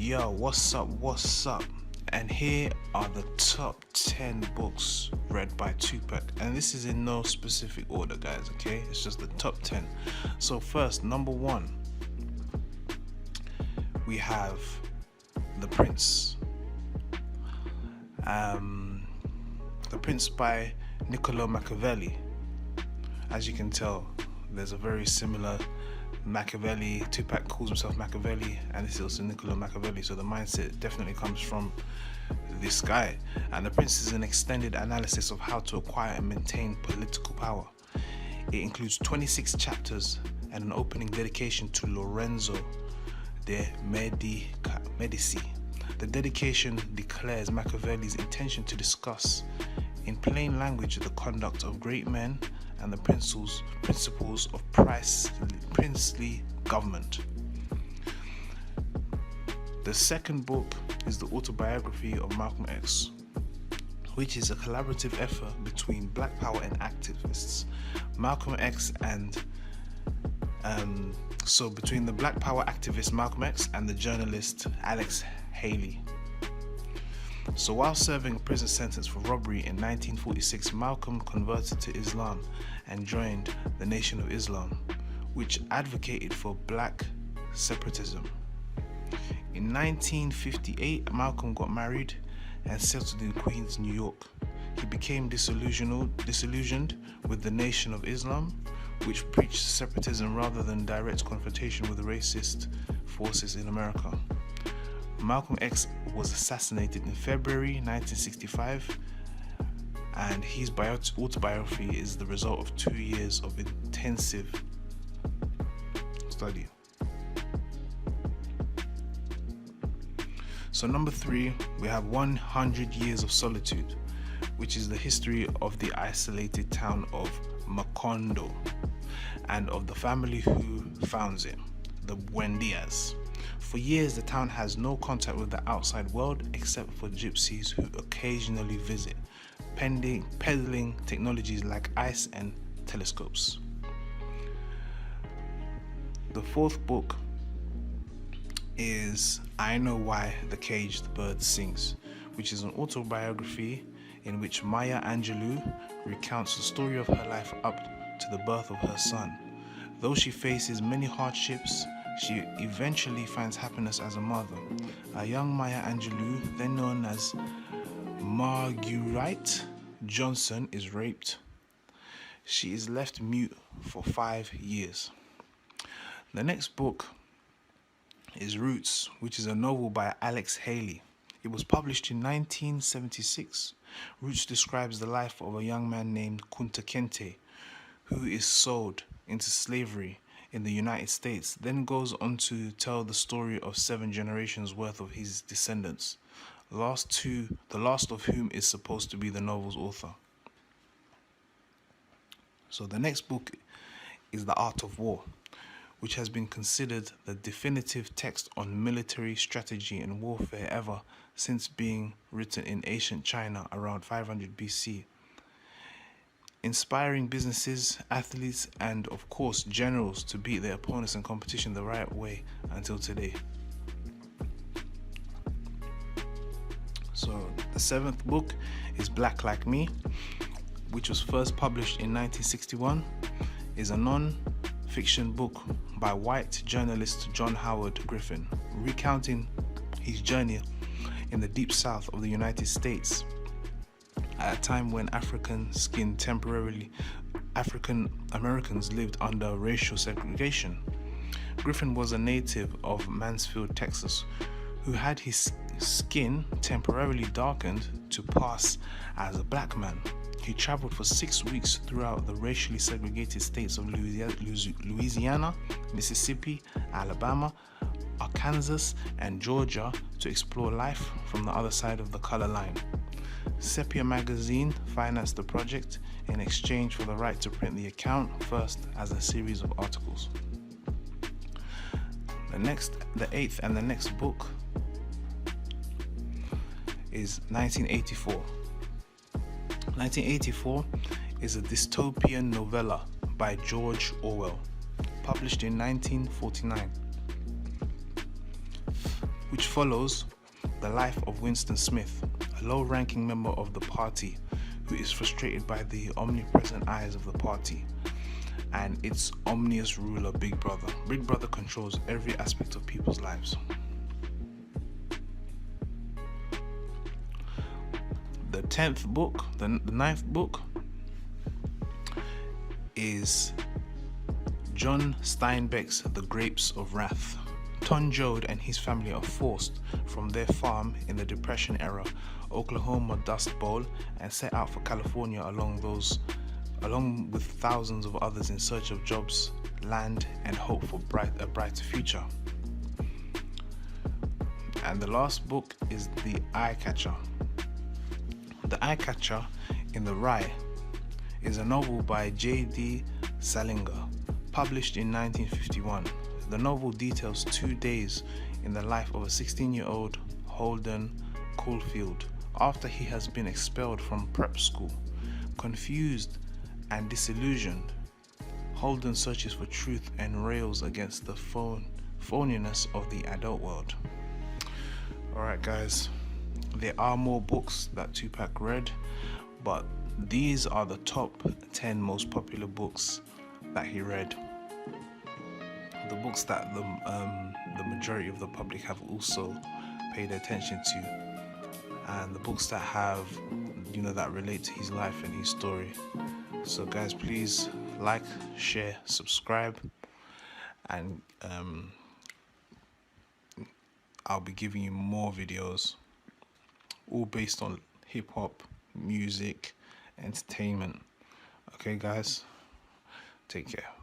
Yo, what's up? And here are the top 10 books read by 2PAC. And this is in no specific order, guys, okay? It's just the top 10. So first, number 1, we have The Prince. The Prince by Niccolo Machiavelli. As you can tell, there's a very similar Machiavelli. 2PAC calls himself Machiavelli, and this is also Niccolo Machiavelli, so the mindset definitely comes from this guy. And The Prince is an extended analysis of how to acquire and maintain political power. It includes 26 chapters and an opening dedication to Lorenzo de Medici. The dedication declares Machiavelli's intention to discuss in plain language the conduct of great men and the principles of princely government. The second book is the Autobiography of Malcolm X, which is a collaborative effort between Black Power and activists. Malcolm X and between the Black Power activist Malcolm X and the journalist Alex Haley. So while serving a prison sentence for robbery in 1946, Malcolm converted to Islam and joined the Nation of Islam, which advocated for black separatism. In 1958, Malcolm got married and settled in Queens, New York. He became disillusioned with the Nation of Islam, which preached separatism rather than direct confrontation with the racist forces in America. Malcolm X was assassinated in February 1965, and his autobiography is the result of 2 years of intensive study. So number 3, we have 100 Years of Solitude, which is the history of the isolated town of Macondo and of the family who founds it, the Buendias. For years, the town has no contact with the outside world except for gypsies who occasionally visit, peddling technologies like ice and telescopes. The fourth book is I Know Why the Caged Bird Sings, which is an autobiography in which Maya Angelou recounts the story of her life up to the birth of her son. Though she faces many hardships, she eventually finds happiness as a mother. A young Maya Angelou, then known as Marguerite Johnson, is raped. She is left mute for 5 years. The next book is Roots, which is a novel by Alex Haley. It was published in 1976. Roots describes the life of a young man named Kunta Kinte, who is sold into slavery in the United States, then goes on to tell the story of 7 generations worth of his descendants, the last of whom is supposed to be the novel's author. So the next book is The Art of War, which has been considered the definitive text on military strategy and warfare ever since being written in ancient China around 500 BC. Inspiring businesses, athletes, and of course generals to beat their opponents in competition the right way until today. So the 7th book is Black Like Me, which was first published in 1961, is a non-fiction book by white journalist John Howard Griffin, recounting his journey in the deep south of the United States at a time when African Americans lived under racial segregation. Griffin was a native of Mansfield, Texas, who had his skin temporarily darkened to pass as a black man. He traveled for 6 weeks throughout the racially segregated states of Louisiana, Mississippi, Alabama, Arkansas, and Georgia to explore life from the other side of the color line. Sepia magazine financed the project in exchange for the right to print the account, first as a series of articles. The 8th and the next book is 1984. 1984 is a dystopian novella by George Orwell, published in 1949. which follows the life of Winston Smith, a low-ranking member of the party who is frustrated by the omnipresent eyes of the party and its omnious ruler, Big Brother. Big Brother controls every aspect of people's lives. The 10th book, the 9th book, is John Steinbeck's The Grapes of Wrath. Ton Joad and his family are forced from their farm in the Depression era Oklahoma Dust Bowl and set out for California along with thousands of others in search of jobs, land, and hope for a brighter future. And the last book is The Eye Catcher. The Eye Catcher in the Rye is a novel by J.D. Salinger, published in 1951. The novel details 2 days in the life of a 16-year-old Holden Caulfield after he has been expelled from prep school. Confused and disillusioned, Holden searches for truth and rails against the phoniness of the adult world. Alright guys, there are more books that 2PAC read, but these are the top 10 most popular books that he read. The books that the majority of the public have also paid attention to, and the books that have, that relate to his life and his story. So guys, please like, share, subscribe, and I'll be giving you more videos, all based on hip-hop, music, entertainment. Okay guys, take care.